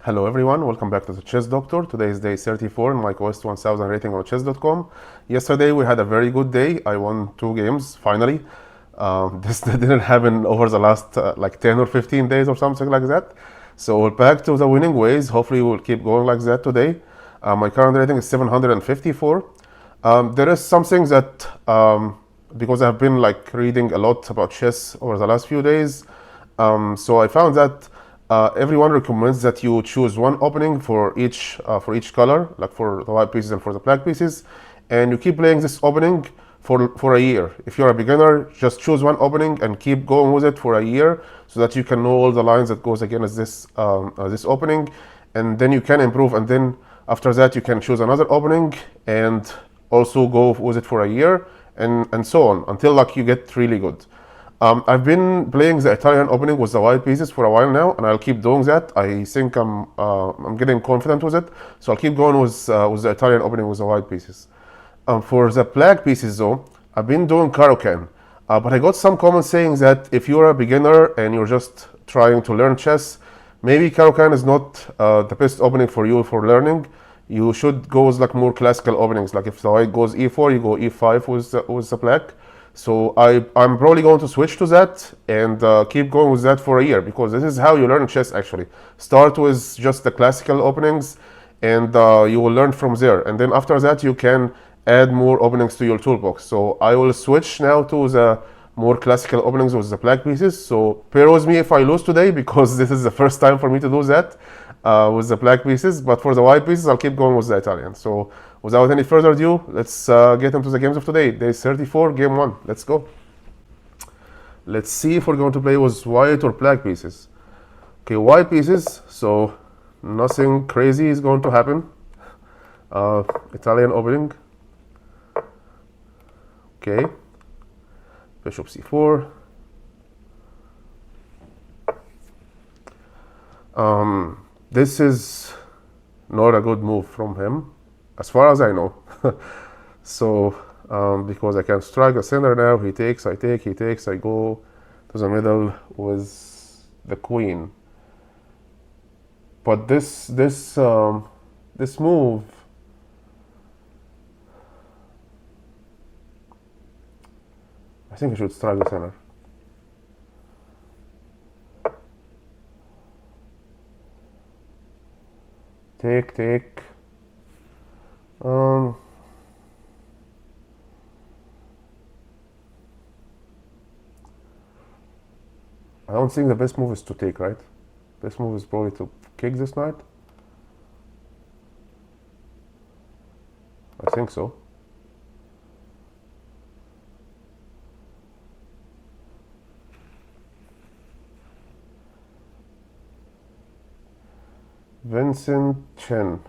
Hello everyone, welcome back to the Chess Doctor. Today is day 34 in my Quest 1000 rating on chess.com. Yesterday we had a very good day. I won 2 games, finally. This didn't happen over the last like 10 or 15 days or something like that. So we're back to the winning ways. Hopefully we'll keep going like that today. My current rating is 754. There is something that, because I've been like reading a lot about chess over the last few days, so I found that everyone recommends that you choose one opening for each color, like for the white pieces and for the black pieces, and you keep playing this opening for a year. If you're a beginner, just choose one opening and keep going with it for a year, so that you can know all the lines that goes against this opening, and then you can improve. And then after that, you can choose another opening and also go with it for a year, and so on until like you get really good. I've been playing the Italian opening with the white pieces for a while now, and I'll keep doing that. I think I'm getting confident with it, so I'll keep going with the Italian opening with the white pieces. For the black pieces though, I've been doing Caro-Kann, but I got some comments saying that if you're a beginner and you're just trying to learn chess, maybe Caro-Kann is not the best opening for you for learning. You should go with like more classical openings, like if the white goes e4, you go e5 with the black. So I'm probably going to switch to that and keep going with that for a year, because this is how you learn chess actually. Start with just the classical openings, and you will learn from there. And then after that, you can add more openings to your toolbox. So I will switch now to the more classical openings with the black pieces. So bear with me if I lose today, because this is the first time for me to do that with the black pieces. But for the white pieces, I'll keep going with the Italian. So without any further ado, let's get into the games of today. Day 34, game 1. Let's go. Let's see if we're going to play with white or black pieces. Okay, white pieces, so nothing crazy is going to happen. Italian opening. Okay. Bishop c4. This is not a good move from him, as far as I know. So, because I can strike the center now, he takes, I take, he takes, I go to the middle with the queen. But this move, I think I should strike the center. Take. I don't think the best move is to take, right? Best move is probably to kick this knight. I think so. Vincent Chen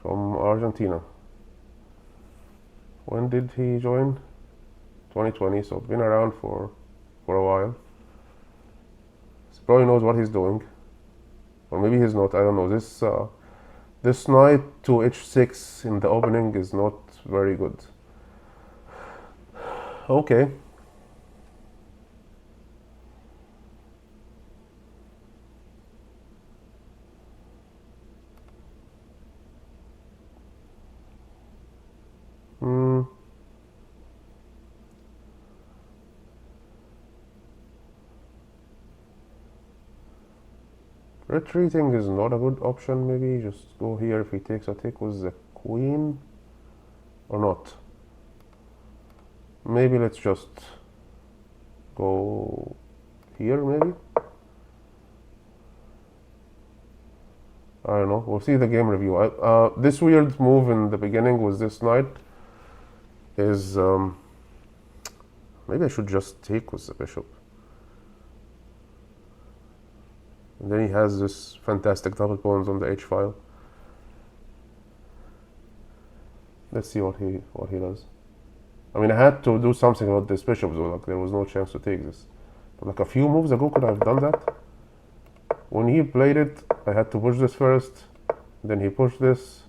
from Argentina. When did he join? 2020, so been around for a while. He probably knows what he's doing, or maybe he's not. I don't know. This knight to h6 in the opening is not very good. Okay. Retreating is not a good option. Maybe just go here. If he takes, I take with the queen, or not. Maybe let's just go here, maybe. I don't know. We'll see the game review. This weird move in the beginning with this knight is maybe I should just take with the bishop. And then he has this fantastic double pawns on the h file. Let's see what he does. I mean, I had to do something about this bishop though. Like there was no chance to take this. But like a few moves ago, could I have done that? When he played it, I had to push this first, then he pushed this,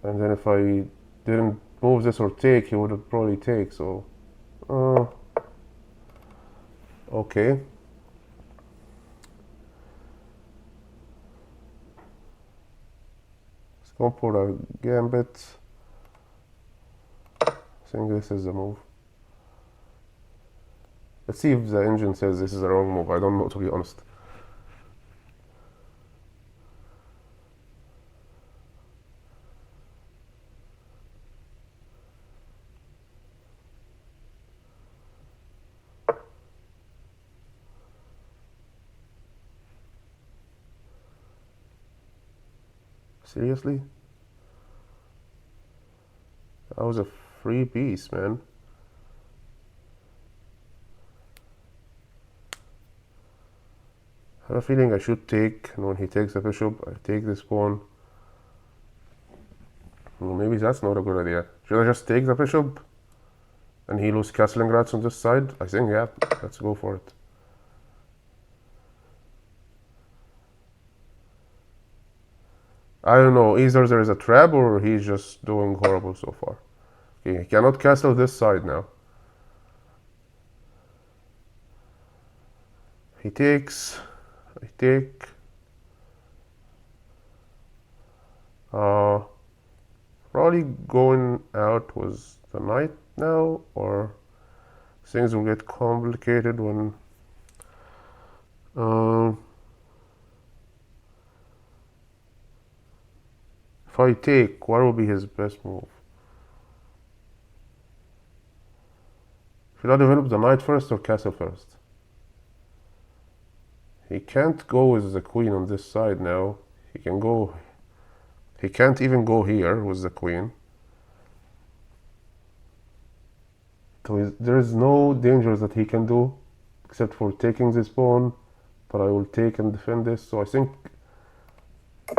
and then if I didn't move this or take, he would have probably take. So, okay. Go for a gambit. I think this is the move. Let's see if the engine says this is a wrong move. I don't know, to be honest. Seriously? That was a free piece, man. I have a feeling I should take, and when he takes the bishop, I take this pawn. Well, maybe that's not a good idea. Should I just take the bishop and he lose castling rats on this side? I think, yeah, let's go for it. I don't know, either there is a trap or he's just doing horrible so far. Okay, he cannot castle this side now. He takes, I take. Probably going out with the knight now, or things will get complicated when if I take, what will be his best move? Should I develop the knight first or castle first? He can't go with the queen on this side now. He can't even go here with the queen. So there is no dangers that he can do except for taking this pawn, but I will take and defend this, so I think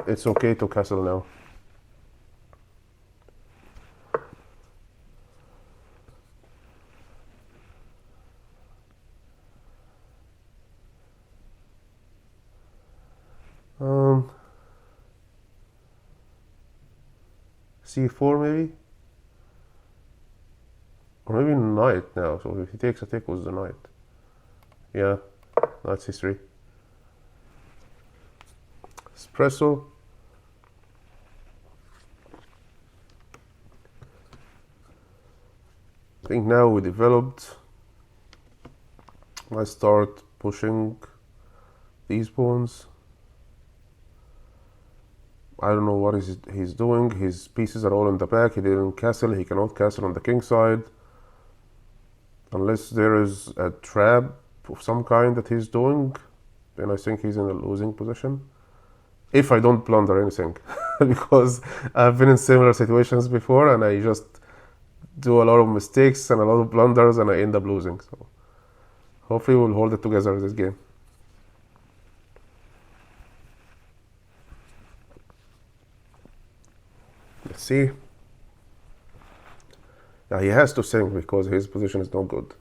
it's okay to castle now. C4 maybe? Or maybe knight now, so if he takes, I take with the knight. Yeah, knight C3. Espresso. I think now we developed. I start pushing these pawns. I don't know what he's doing. His pieces are all in the back. He didn't castle. He cannot castle on the king side. Unless there is a trap of some kind that he's doing, then I think he's in a losing position. If I don't blunder anything. Because I've been in similar situations before and I just do a lot of mistakes and a lot of blunders and I end up losing. So hopefully we'll hold it together this game. Let's see. Yeah, he has to sink because his position is not good.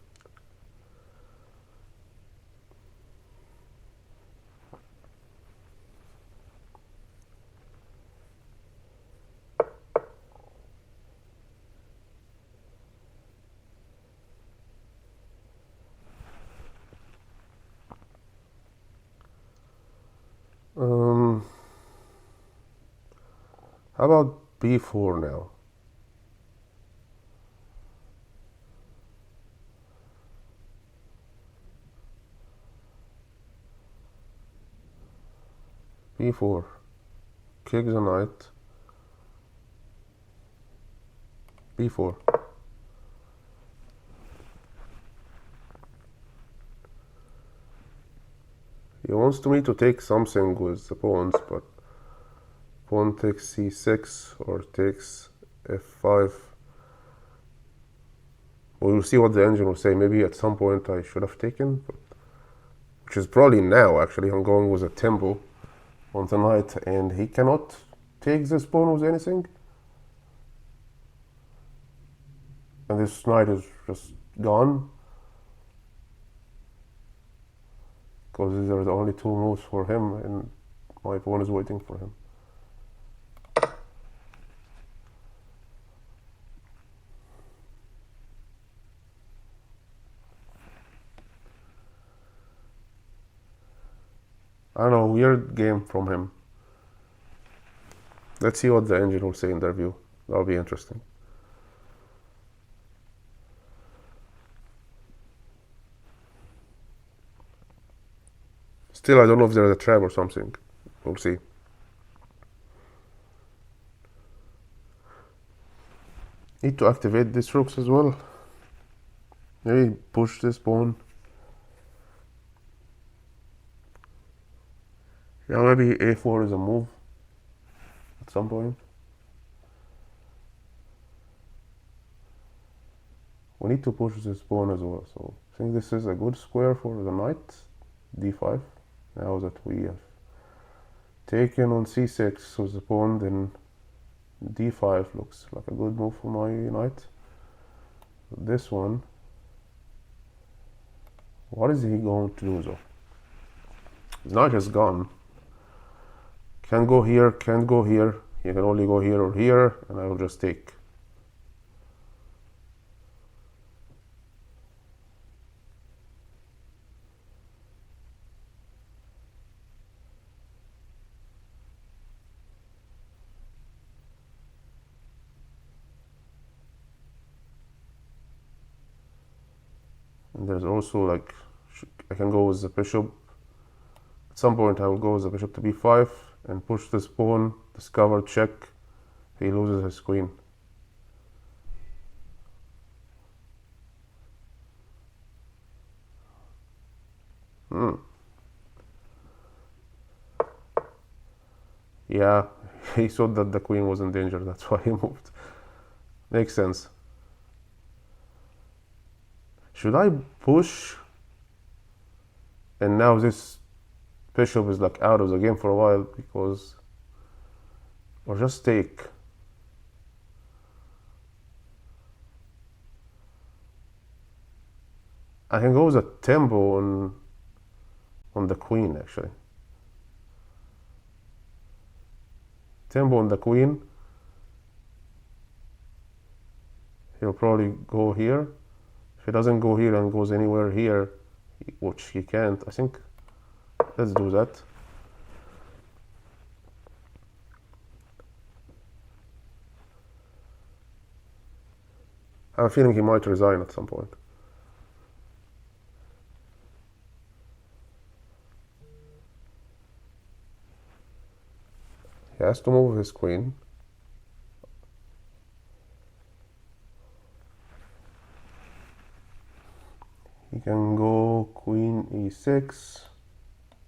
How about b4 now? b4. Kick the knight. b4. He wants me to take something with the pawns, but pawn takes c6 or takes f5. We will see what the engine will say. Maybe at some point I should have taken, but, which is probably now actually. I'm going with a tempo on the knight, and he cannot take this pawn with anything. And this knight is just gone. Because there are only two moves for him, and my pawn is waiting for him. I don't know, weird game from him. Let's see what the engine will say in their view. That'll be interesting. Still, I don't know if there's a trap or something. We'll see. Need to activate these rooks as well. Maybe push this pawn. Yeah, maybe a4 is a move at some point. We need to push this pawn as well. So I think this is a good square for the knight. d5. Now that we have taken on c6 with the pawn, then d5 looks like a good move for my knight. This one, what is he going to do though? His knight is gone. Can't go here, can't go here. He can only go here or here, and I will just take. And there's also like, I can go with the bishop. At some point I will go with the bishop to b5 and push this pawn, discover check. He loses his queen. Yeah, he thought that the queen was in danger, that's why he moved. Makes sense. Should I push? And now this bishop is like out of the game for a while because, or just take. I can go with a tempo on the queen actually. Tempo on the queen. He'll probably go here. If he doesn't go here and goes anywhere here, which he can't, I think, let's do that. I have a feeling he might resign at some point. He has to move his queen. He can go queen e6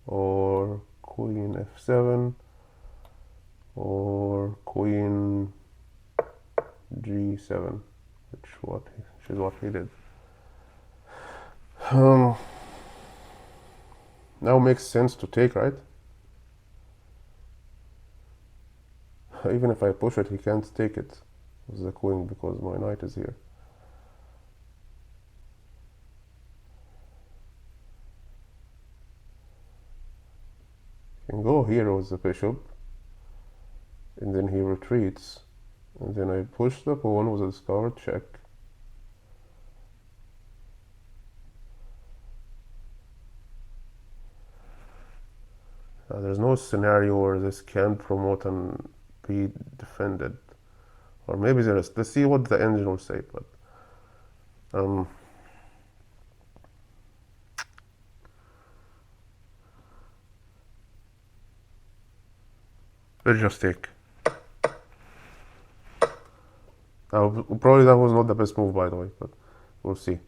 or queen f7 or queen g7, which is what he did. Now makes sense to take, right? Even if I push it, he can't take it with the queen because my knight is here. Can go here with the bishop, and then he retreats, and then I push the pawn with a discovered check. There's no scenario where this can promote and be defended, or maybe there is. Let's see what the engine will say. But let's just take. Probably that was not the best move, by the way, but we'll see.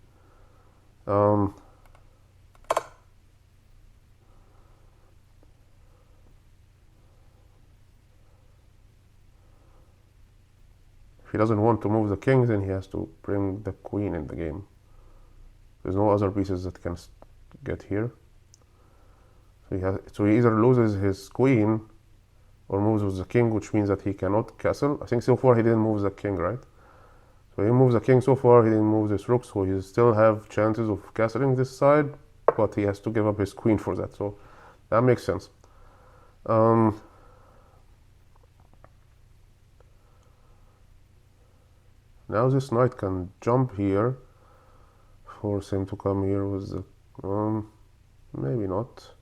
If he doesn't want to move the king, then he has to bring the queen in the game. There's no other pieces that can get here. So he either loses his queen or moves with the king, which means that he cannot castle. I think so far he didn't move the king, right? So he moves the king so far, he didn't move this rook, so he still have chances of castling this side, but he has to give up his queen for that, so that makes sense. Now this knight can jump here, force him to come here with the, maybe not.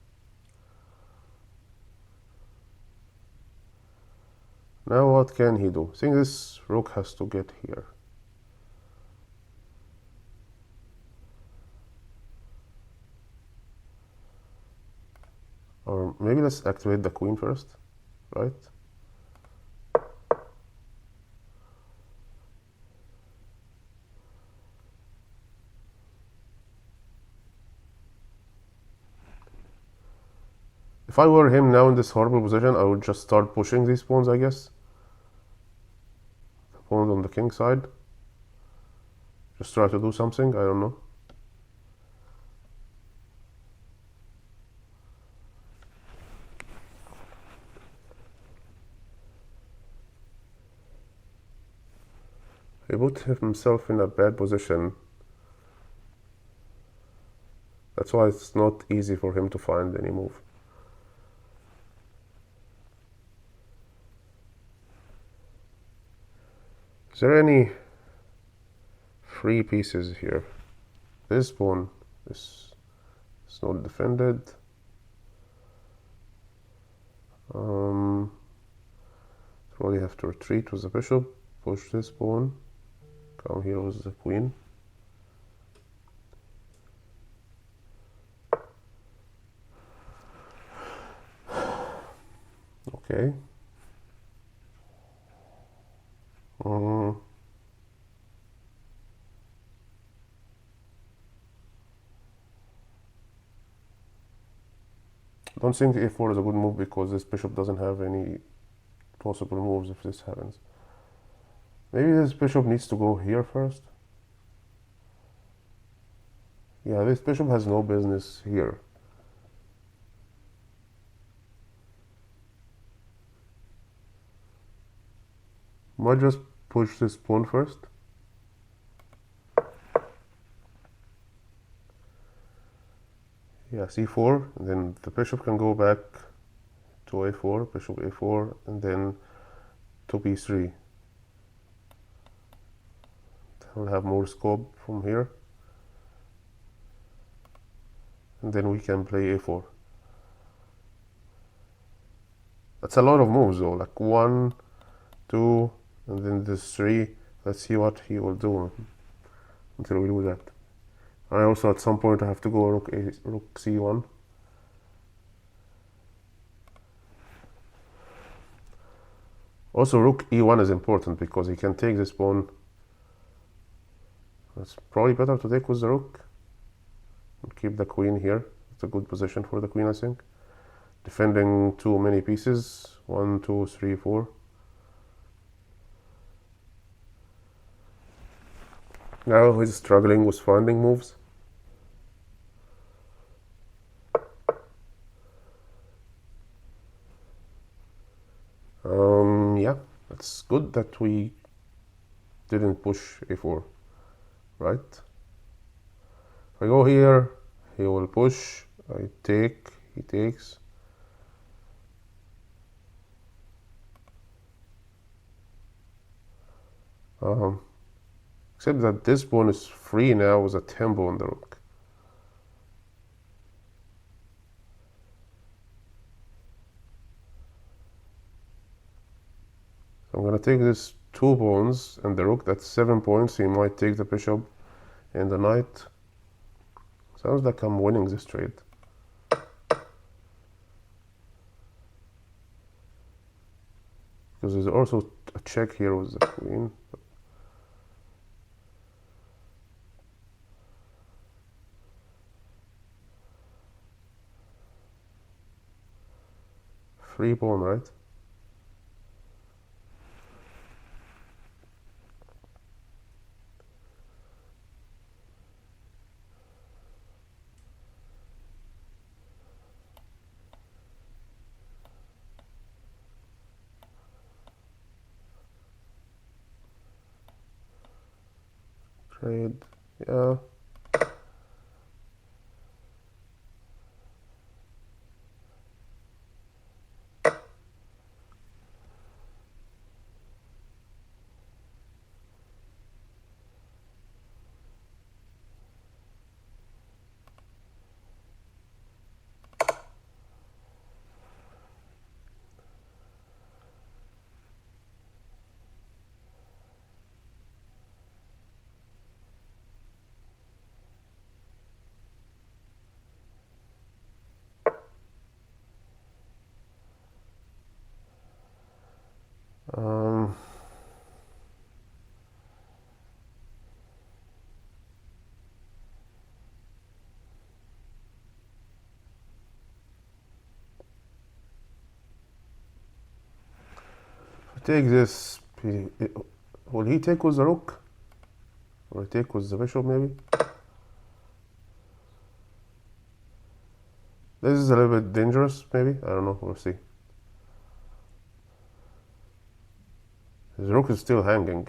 Now what can he do? I think this rook has to get here. Or maybe let's activate the queen first, right? If I were him now in this horrible position, I would just start pushing these pawns, I guess. The pawns on the king side. Just try to do something, I don't know. He put himself in a bad position. That's why it's not easy for him to find any move. Is there any free pieces here? This pawn is not defended. Probably have to retreat with the bishop, push this pawn, come here with the queen. Okay. I don't think a4 is a good move because this bishop doesn't have any possible moves if this happens. Maybe this bishop needs to go here first. Yeah, this bishop has no business here. Might just push this pawn first. Yeah, c4, and then the bishop can go back to a4, bishop a4, and then to b3. We'll have more scope from here. And then we can play a4. That's a lot of moves though, like 1, 2, and then this 3. Let's see what he will do until we do that. I also at some point I have to go rook c1. Also rook e1 is important because he can take this pawn. It's probably better to take with the rook and keep the queen here. It's a good position for the queen, I think. Defending too many pieces. 1, 2, 3, 4. Now he's struggling with finding moves. Yeah, it's good that we didn't push a4, right? If I go here, he will push, I take, he takes. Except that this pawn is free now with a tempo on the rook. So I'm gonna take this 2 pawns and the rook, that's 7 points. He might take the bishop and the knight. Sounds like I'm winning this trade. Because there's also a check here with the queen. Free pawn, right? Trade, yeah. Take this. Will he take with the rook? Or take with the bishop maybe? This is a little bit dangerous maybe. I don't know. We'll see. His rook is still hanging.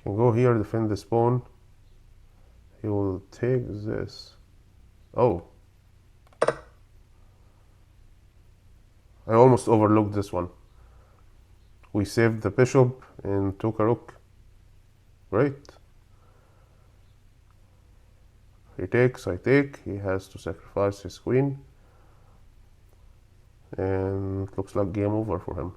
Can go here, defend this pawn. He will take this. Oh. I almost overlooked this one. We saved the bishop and took a rook. Great. He takes, I take. He has to sacrifice his queen. And it looks like game over for him.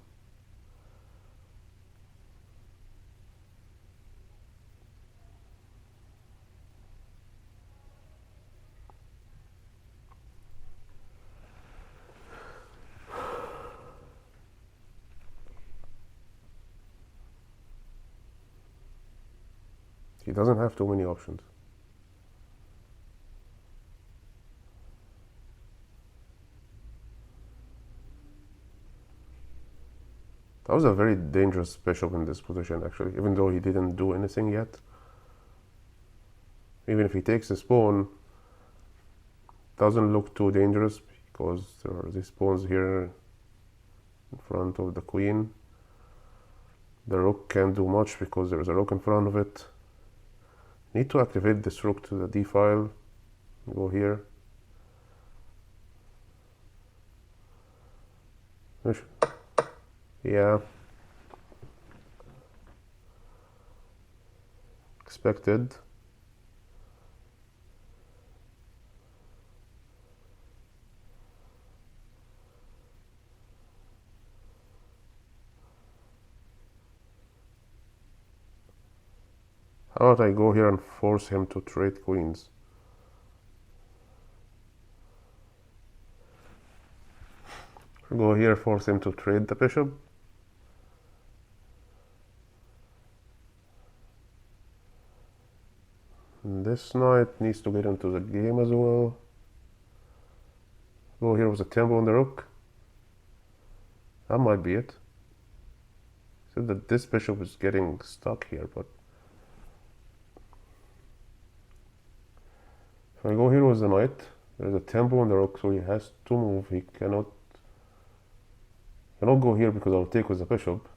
He doesn't have too many options. That was a very dangerous bishop in this position, actually, even though he didn't do anything yet. Even if he takes this pawn, doesn't look too dangerous because there are these pawns here in front of the queen. The rook can't do much because there's a rook in front of it. Need to activate this rook to the d file. Go here. Yeah. Expected. How about I go here and force him to trade queens? Go here, force him to trade the bishop. And this knight needs to get into the game as well. Go here with a tempo on the rook. That might be it. Said that this bishop is getting stuck here, but if I go here with the knight, there's a tempo on the rook, so he has to move. He cannot go here because I'll take with the bishop.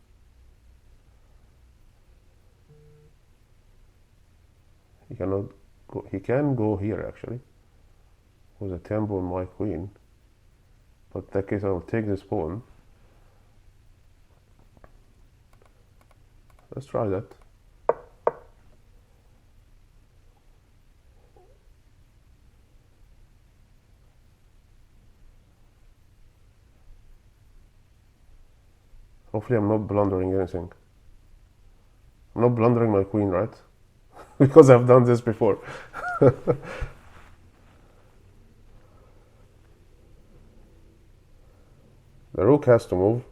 He cannot go. He can go here actually with a tempo on my queen, but in that case I'll take this pawn. Let's try that. Hopefully I'm not blundering anything. I'm not blundering my queen, right? Because I've done this before. The rook has to move.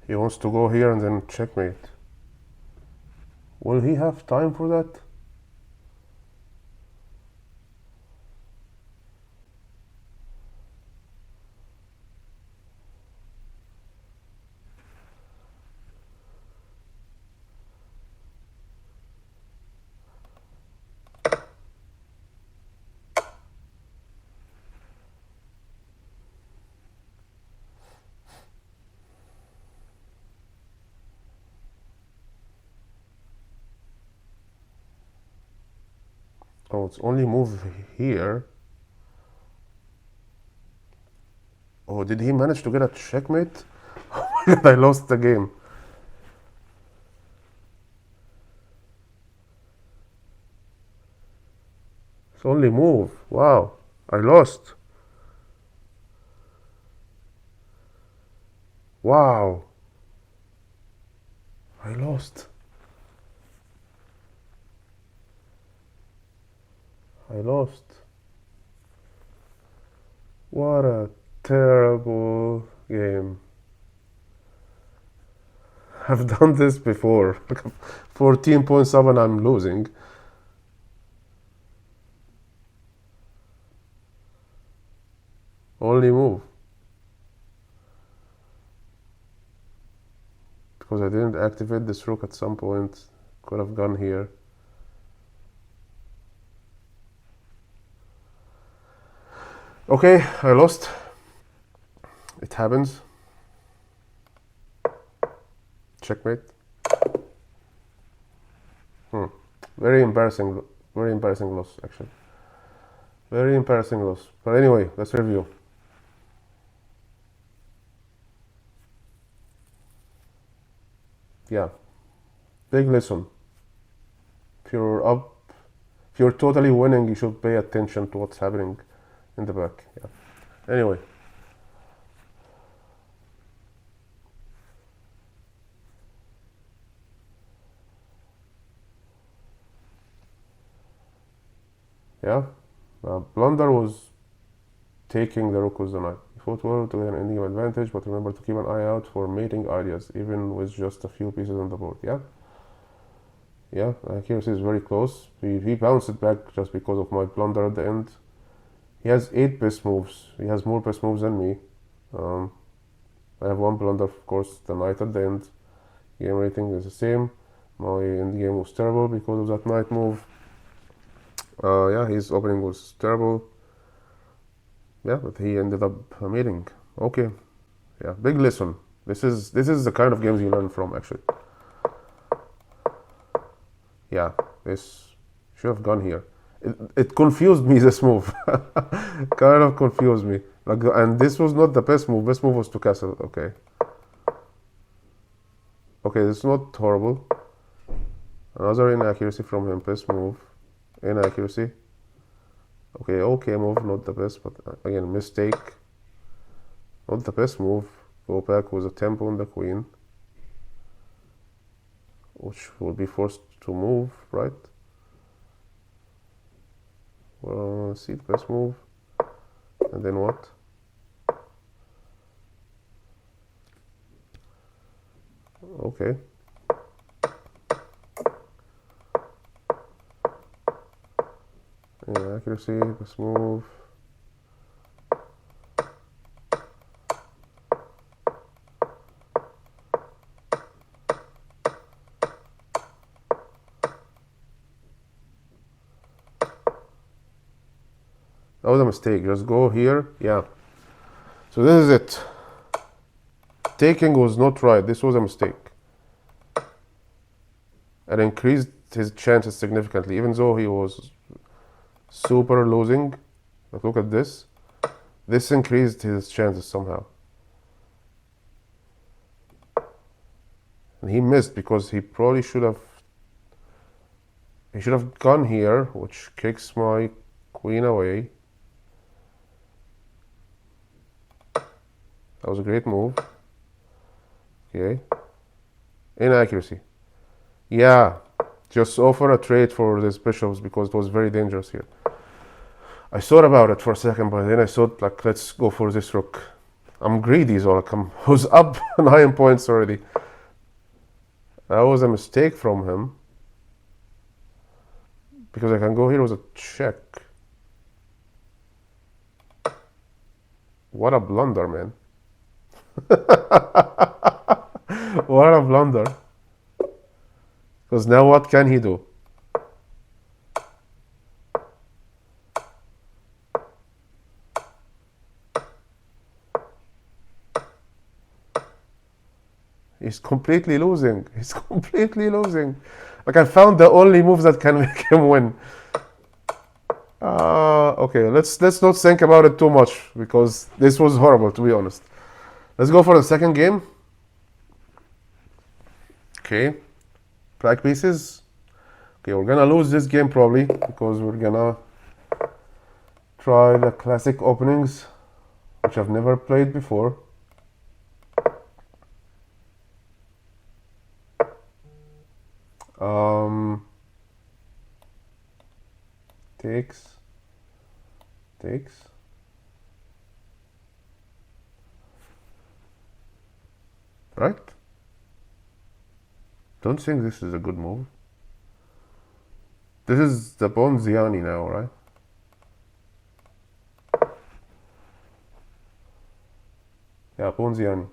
He wants to go here and then checkmate. Will he have time for that? Oh, it's only move here. Oh, did he manage to get a checkmate? I lost the game. Only move. Wow. I lost. Wow. I lost. I lost. What a terrible game. I've done this before. 14.7, I'm losing. Only move. Because I didn't activate this rook at some point. Could have gone here. Okay, I lost. It happens. Checkmate. Very embarrassing loss, actually. Very embarrassing loss. But anyway, let's review. Yeah, big lesson. If you're up, if you're totally winning, you should pay attention to what's happening in the back. Yeah. Anyway. Yeah. Blunder was taking the rook with the knight. He fought well to get an endgame advantage, but remember to keep an eye out for mating ideas, even with just a few pieces on the board. Yeah. Yeah, accuracy is very close. He bounced it back just because of my blunder at the end. He has 8 best moves. He has more best moves than me. I have 1 blunder, of course, the knight at the end. Game rating is the same. My end game was terrible because of that knight move. Yeah, his opening was terrible. Yeah, but he ended up mating. Okay. Yeah, big lesson. This is the kind of games you learn from, actually. Yeah, this should have gone here. It confused me, this move. Kind of confused me. Like, and this was not the best move. Best move was to castle. Okay. Okay, it's not horrible. Another inaccuracy from him. Best move. Inaccuracy. Okay, okay move, not the best, but again, mistake. Not the best move. Go back with a tempo on the queen, which will be forced to move, right? Well, let's see, the best move. And then what? Okay. Yeah, accuracy, best move. That was a mistake. Just go here. Yeah. So this is it. Taking was not right. This was a mistake. It increased his chances significantly, even though he was super losing. But look at this. This increased his chances somehow. And he missed because he probably should have gone here, which kicks my queen away. That was a great move. Okay. Inaccuracy. Yeah. Just offer a trade for these bishops because it was very dangerous here. I thought about it for a second, but then I thought, like, let's go for this rook. I'm greedy, so like, I was up 9 points already. That was a mistake from him. Because I can go here with a check. What a blunder, man. What a blunder. Because now what can he do? He's completely losing. He's completely losing. Like, I found the only move that can make him win. Okay, let's not think about it too much because this was horrible, to be honest. Let's go for the second game. Okay, black pieces. Okay, we're gonna lose this game probably because we're gonna try the classic openings, which I've never played before. Takes. Right? Don't think this is a good move. This is the pawn Ziani now, right? Yeah, pawn Ziani.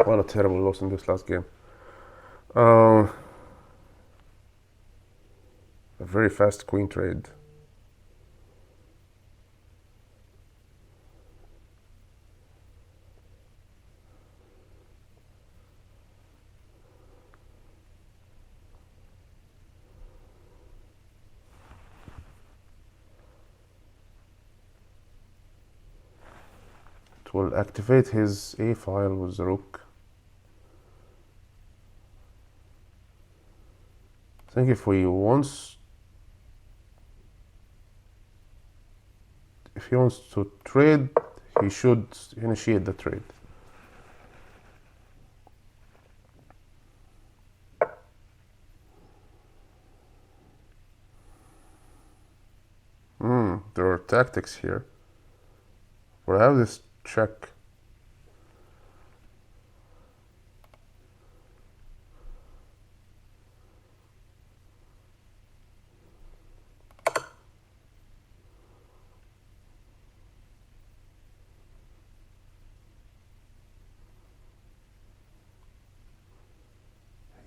What a terrible loss in this last game. A very fast queen trade. It will activate his A file with the rook. I think if he wants to trade, he should initiate the trade. There are tactics here. We'll have this check.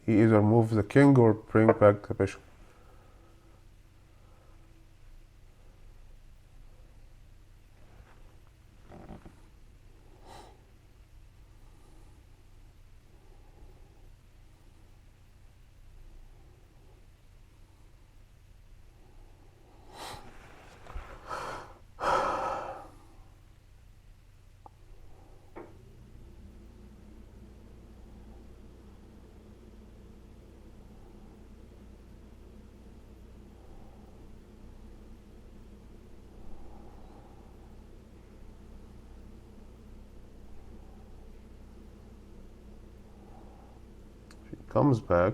He either moves the king or bring back the bishop. Comes back.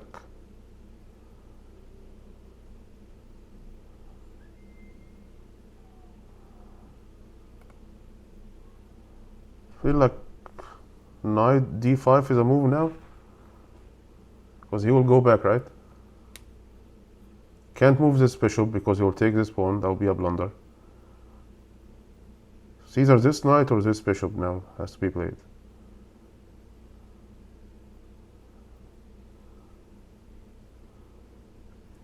Feel like knight d5 is a move now, because he will go back, right? Can't move this bishop because he will take this pawn. That will be a blunder. It's either this knight or this bishop now has to be played.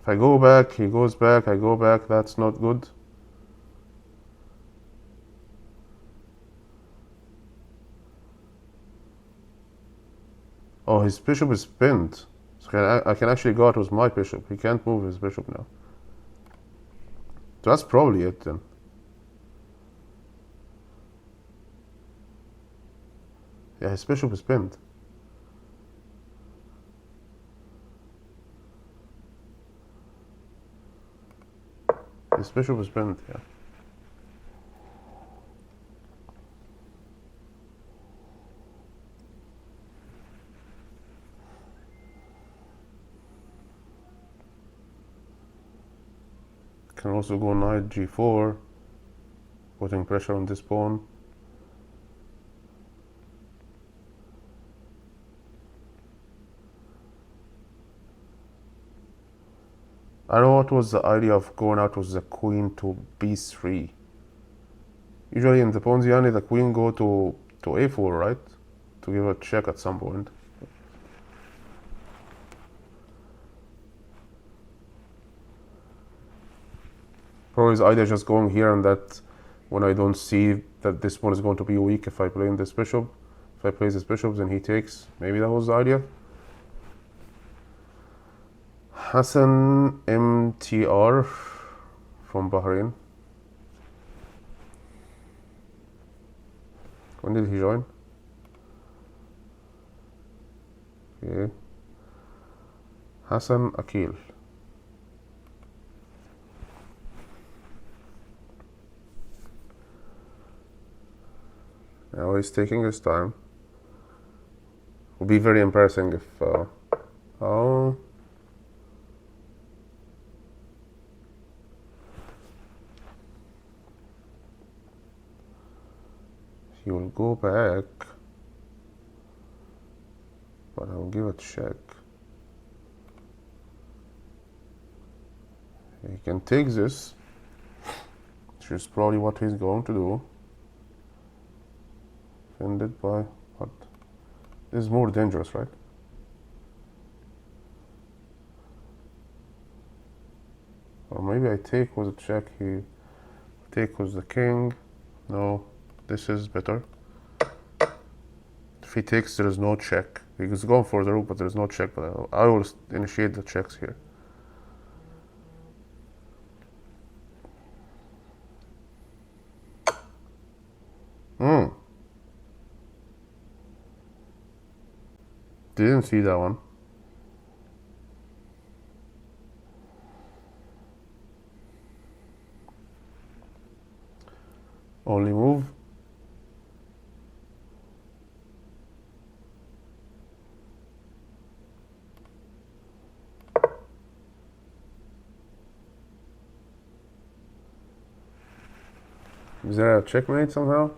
If I go back, he goes back, I go back, that's not good. Oh, his bishop is pinned. So I can actually go out with my bishop. He can't move his bishop now. So that's probably it then. Yeah, his bishop is pinned. His bishop is pinned, yeah. Can also go knight g4, putting pressure on this pawn. I don't know what was the idea of going out with the queen to b3. Usually in the Ponziani, the queen go to a4, right? To give a check at some point. Probably his idea is just going here and that when I don't see that this one is going to be weak if I play in this bishop. If I play this bishop, then he takes. Maybe that was the idea. Hassan MTR from Bahrain. When did he join? Okay. Hassan Akil. Now he's taking his time. Would be very embarrassing if oh, he will go back, but I'll give a check. He can take this, which is probably what he's going to do. Defended by what? This is more dangerous, right? Or maybe I take with a check. He take with the king. No, this is better. If he takes, there is no check. He's going for the rook, but there is no check. But I will initiate the checks here. Didn't see that one. Only move. Is there a checkmate somehow?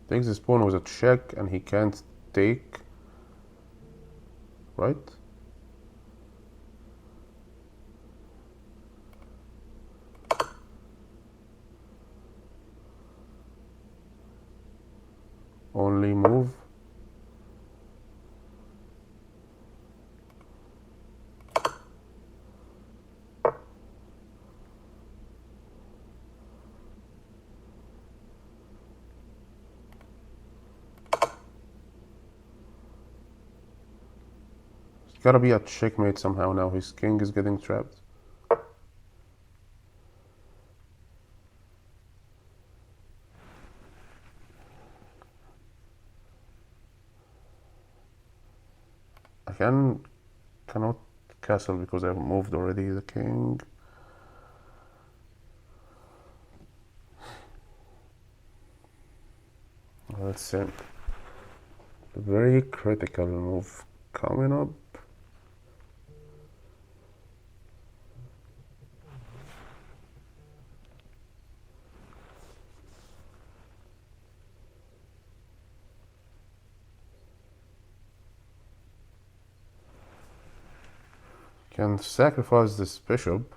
Takes his pawn with a check and he can't take, right? Only move. It's gotta be a checkmate somehow now. His king is getting trapped. I cannot castle because I've moved already the king. Let's see. A very critical move coming up. Can sacrifice this bishop.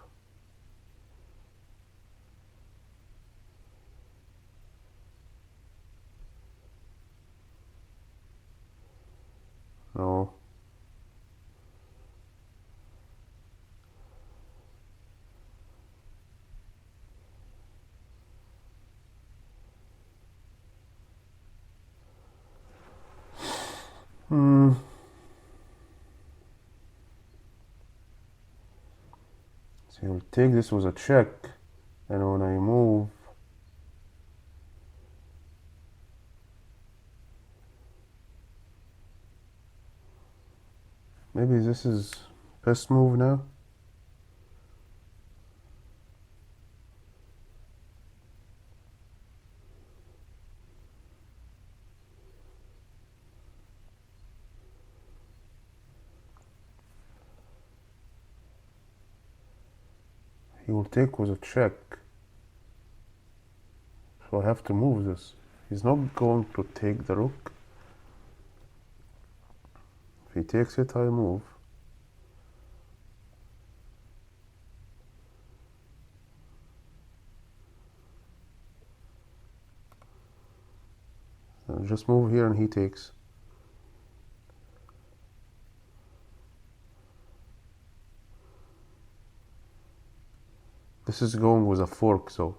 No. So he'll take this with a check, and when I move, maybe this is best move now. He will take with a check. So I have to move this. He's not going to take the rook. If he takes it, I move. I'll just move here and he takes. This is going with a fork, so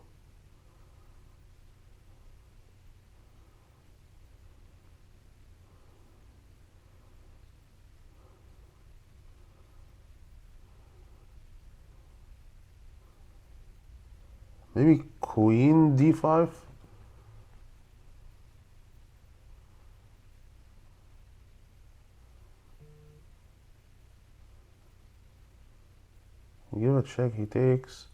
Maybe queen d5. Give a check, he takes.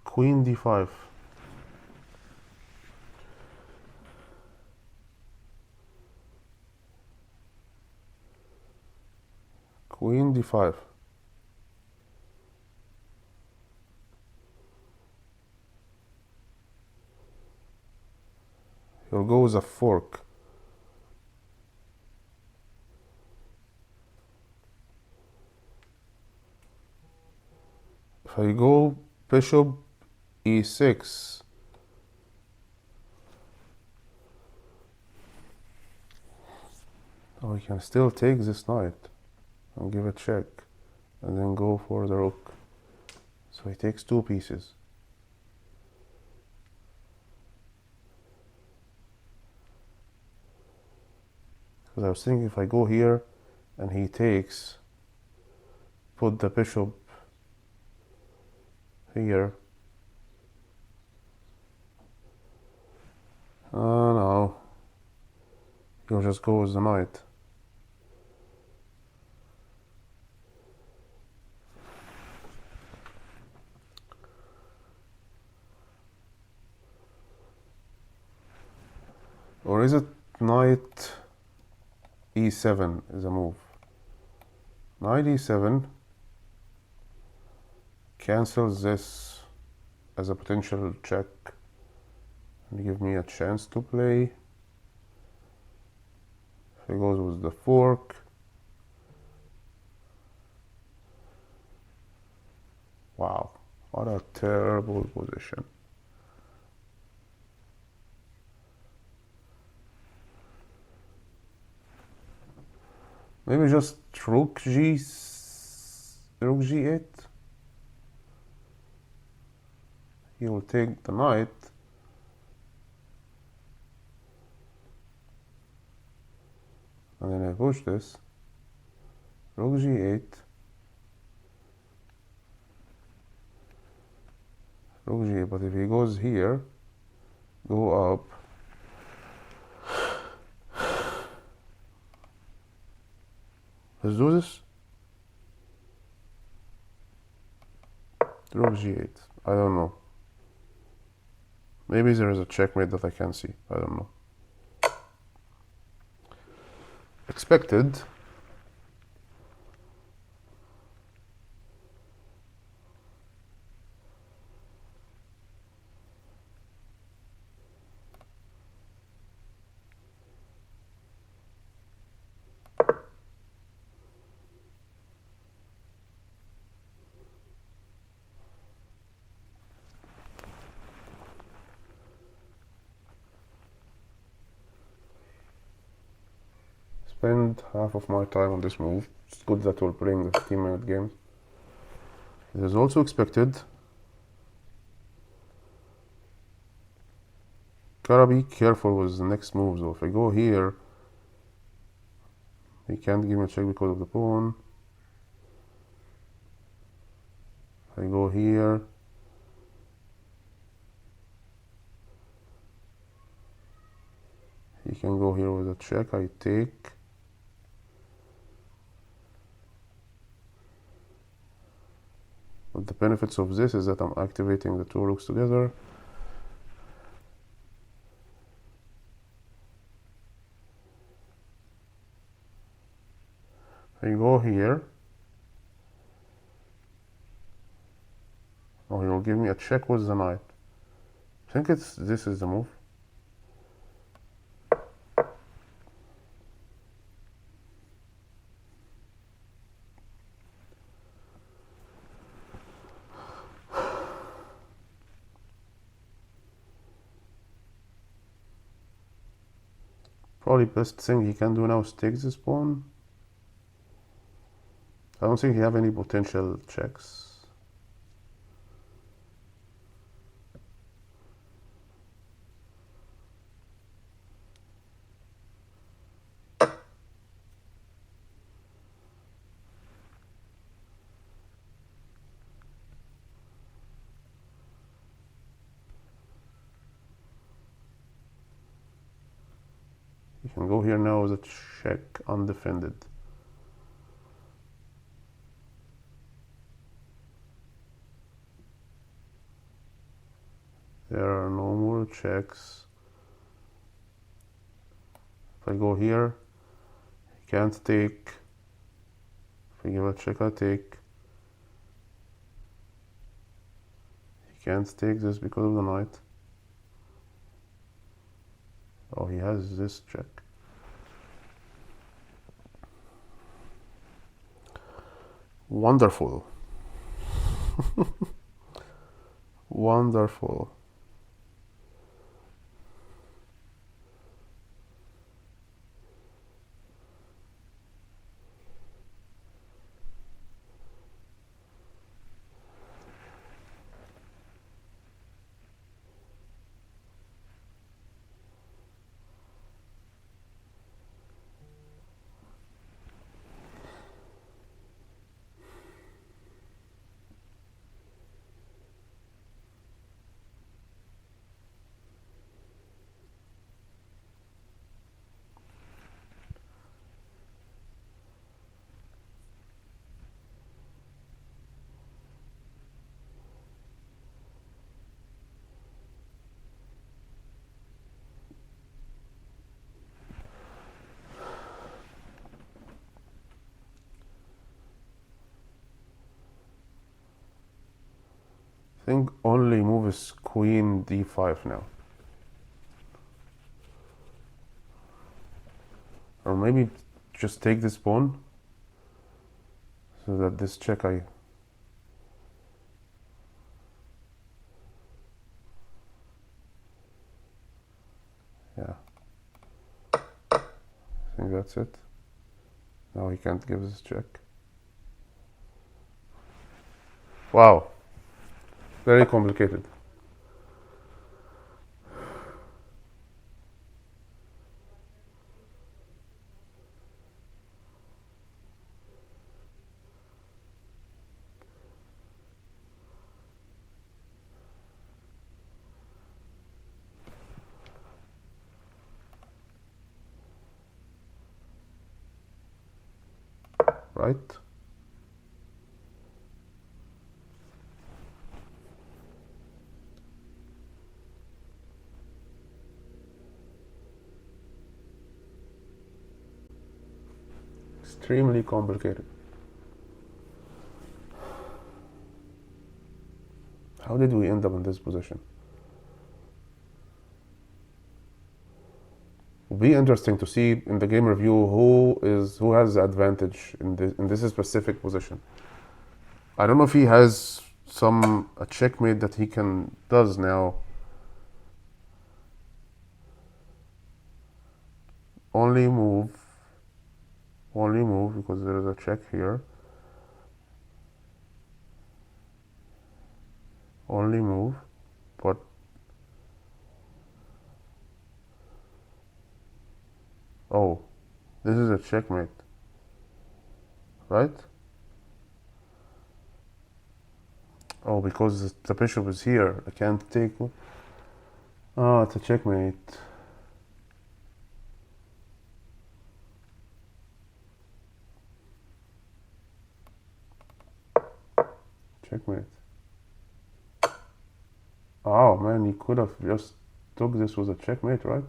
Queen d5. Queen d5. He'll go with a fork. If I go bishop e6, oh, he can still take this knight and give a check and then go for the rook. So he takes two pieces. Because I was thinking if I go here and he takes, put the bishop here. Oh no. He'll just go with the knight. Or is it knight e7 is a move? Knight e7 cancels this as a potential check and give me a chance to play. If he goes with the fork, wow, what a terrible position. Maybe just rook g8. He will take the knight. And then I push this. Rook g8. Rook g8, but if he goes here, go up. Let's do this. Rook g8. I don't know. Maybe there is a checkmate that I can't see. I don't know. Expected. Spend half of my time on this move. It's good that we're playing the 15-minute game. It is also expected. Gotta be careful with the next move though. If I go here, he can't give me a check because of the pawn. If I go here, he can go here with a check. I take. But the benefits of this is that I'm activating the two rooks together. I go here. Oh, he will give me a check with the knight. I think this is the move. Probably best thing he can do now is take this pawn. I don't think he have any potential checks. You can go here now with a check undefended. There are no more checks. If I go here, he can't take. If I give a check, I take. He can't take this because of the knight. Oh, he has this check. Wonderful. Wonderful. I think only move is queen d5 now. Or maybe just take this pawn so that this check yeah, I think that's it. Now he can't give this check. Wow, very complicated. Right? Extremely complicated. How did we end up in this position? It'll be interesting to see in the game review who has the advantage in this specific position. I don't know if he has a checkmate that he does now. Only move because there is a check here. Only move, but oh, this is a checkmate, right? Oh, because the bishop is here, I can't take. Oh, it's a checkmate. Checkmate. Oh man, you could have just took this with a checkmate, right?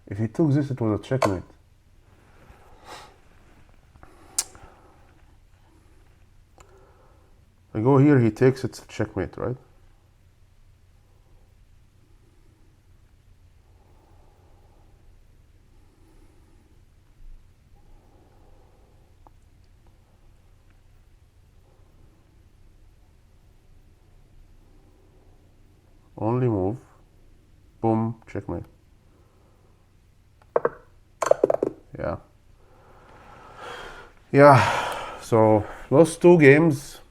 If he took this, it was a checkmate. I go here, he takes, it's a checkmate, right? Only move. Boom, checkmate. Yeah. Yeah. So lost 2 games.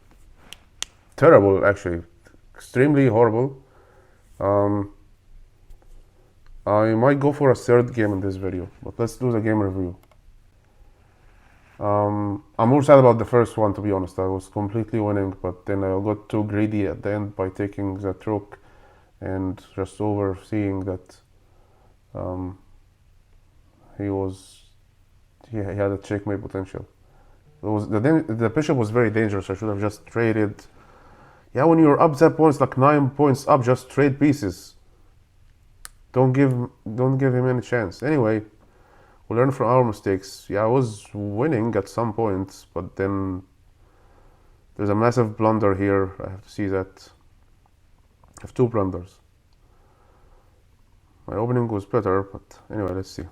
Terrible, actually. Extremely horrible. I might go for a third game in this video, but let's do the game review. I'm more sad about the first one, to be honest. I was completely winning, but then I got too greedy at the end by taking that rook and just overseeing that he had a checkmate potential. The bishop was very dangerous. I should have just traded. Yeah, when you're up that points, like 9 points up, just trade pieces. Don't give him any chance. Anyway, we learn from our mistakes. Yeah, I was winning at some points, but then there's a massive blunder here. I have to see that. I have 2 blunders. My opening was better, but anyway, let's see.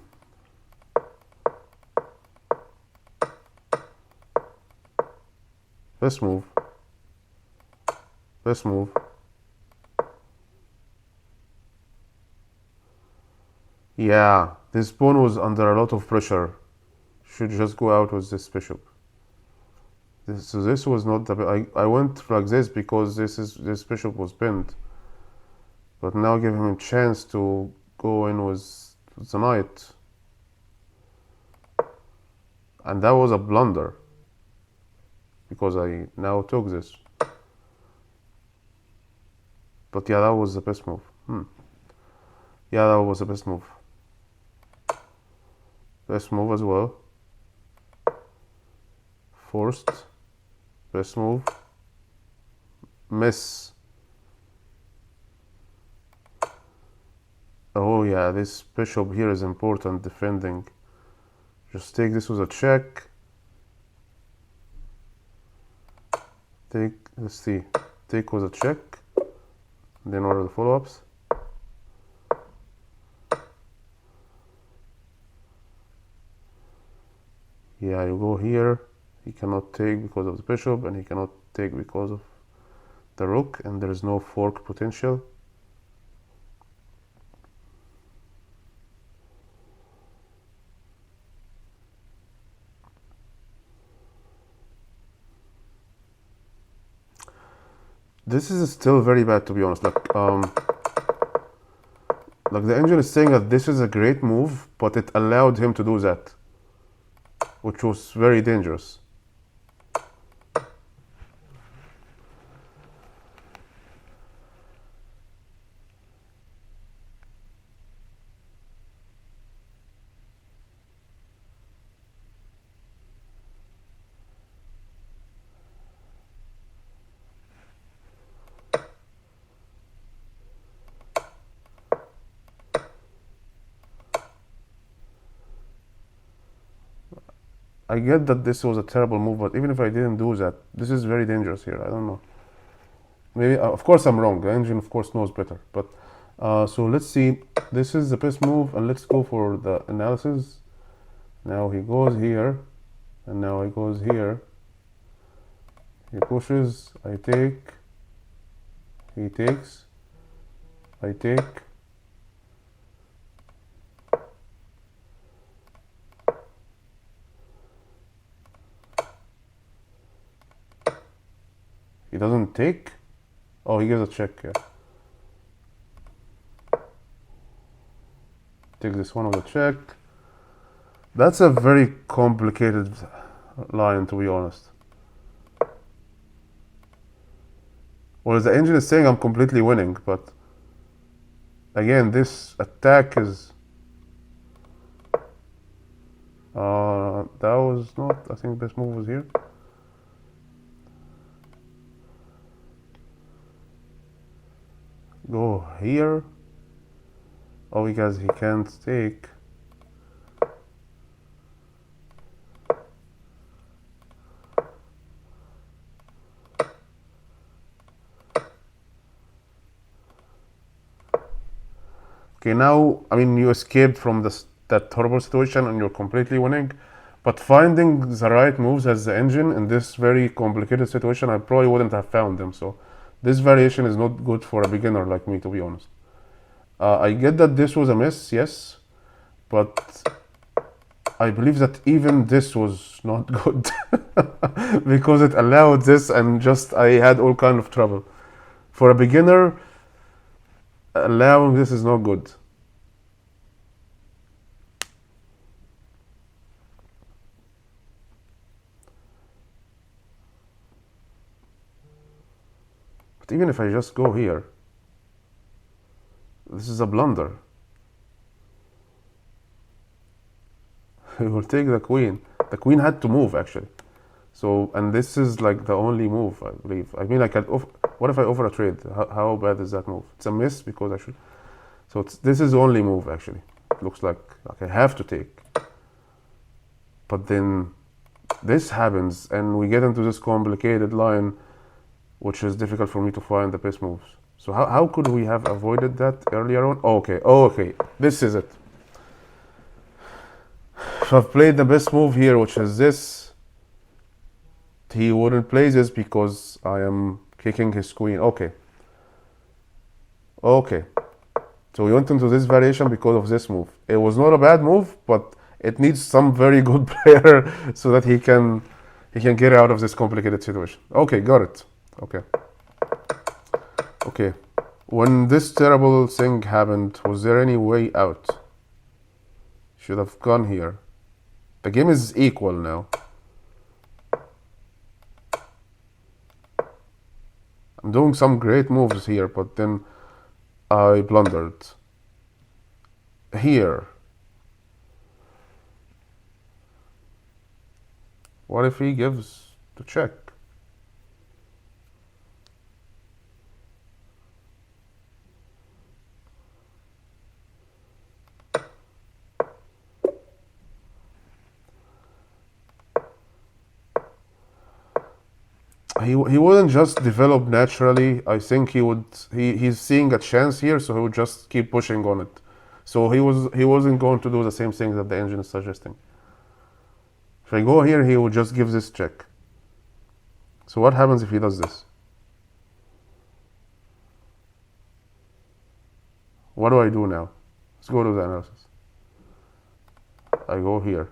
This move. This move. Yeah, this pawn was under a lot of pressure. Should just go out with this bishop. So this was not the. I went like this because this bishop was pinned. But now give him a chance to go in with the knight. And that was a blunder. Because I now took this. But yeah, that was the best move. Yeah, that was the best move. Best move as well. Forced. Best move. Miss. Oh yeah, this bishop here is important defending. Just take this with a check. Let's see. Take with a check. Then what are the follow-ups? Yeah, you go here. He cannot take because of the bishop, and he cannot take because of the rook, and there is no fork potential. This is still very bad, to be honest. Like the engine is saying that this is a great move, but it allowed him to do that, which was very dangerous. I get that this was a terrible move, but even if I didn't do that, this is very dangerous here. I don't know. Maybe, of course, I'm wrong. The engine, of course, knows better. But so let's see. This is the best move, and let's go for the analysis. Now he goes here, and now he goes here. He pushes. I take. He takes. I take. He doesn't take. Oh, he gives a check, yeah. Take this one with a check. That's a very complicated line, to be honest. Well, the engine is saying I'm completely winning, but again, this attack is... that was not... I think this move was here. Go here. Oh, because he can't take. Okay, now, I mean, you escaped from that horrible situation and you're completely winning. But finding the right moves as the engine in this very complicated situation, I probably wouldn't have found them. So This variation is not good for a beginner like me, to be honest. I get that this was a miss, yes, but I believe that even this was not good because it allowed this, and just I had all kind of trouble. For a beginner, allowing this is not good. But even if I just go here, this is a blunder. He will take the queen. The queen had to move actually. So, and this is like the only move, I believe. I mean, what if I offer a trade? How bad is that move? It's a miss because I should. So this is the only move actually. It looks like I have to take. But then this happens and we get into this complicated line, which is difficult for me to find the best moves. So how could we have avoided that earlier on? Oh, okay, this is it. So I've played the best move here, which is this. He wouldn't play this because I am kicking his queen. Okay. So we went into this variation because of this move. It was not a bad move, but it needs some very good player so that he can get out of this complicated situation. Okay, got it. Okay. When this terrible thing happened, was there any way out? Should have gone here. The game is equal now. I'm doing some great moves here, but then I blundered. Here. What if he gives the check? He wouldn't just develop naturally. I think he's seeing a chance here, so he would just keep pushing on it. So he wasn't going to do the same thing that the engine is suggesting. If I go here, he would just give this check. So what happens if he does this? What do I do now? Let's go to the analysis. I go here.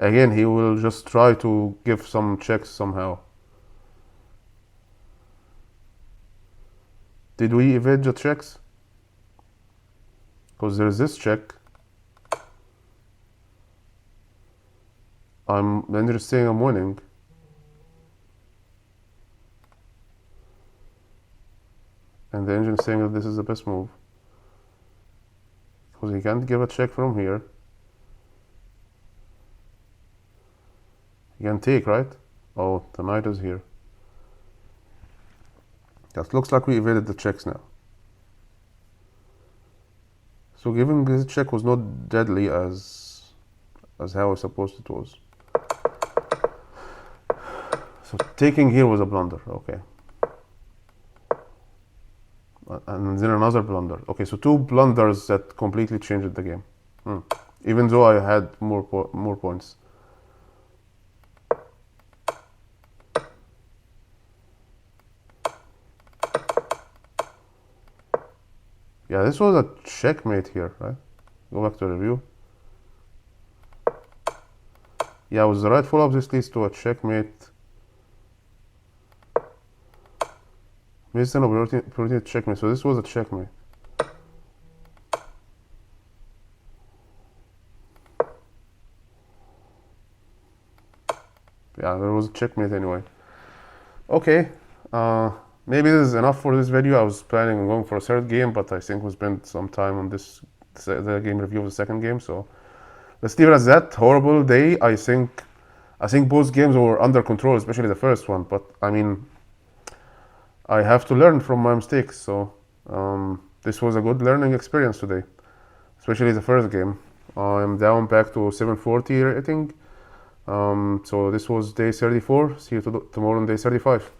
Again, he will just try to give some checks somehow. Did we evade the checks? Because there's this check. I'm interested I'm winning. And the engine is saying that this is the best move. Because he can't give a check from here. He can take, right? Oh, the knight is here. That looks like we evaded the checks now. So giving this check was not deadly as how I supposed it was. So taking here was a blunder, okay. And then another blunder. Okay, so two blunders that completely changed the game. Even though I had more points. Yeah, this was a checkmate here, right? Go back to review. Yeah, with the right follow-up, this leads to a checkmate. Missed an opportunity to checkmate, so this was a checkmate. Yeah, there was a checkmate anyway. Okay, maybe this is enough for this video. I was planning on going for a third game, but I think we spent some time on the game review of the second game, so let's leave it as that. Horrible day. I think both games were under control, especially the first one, but I mean, I have to learn from my mistakes, so this was a good learning experience today, especially the first game. I'm down back to 740 rating. So this was day 34. See you tomorrow on day 35.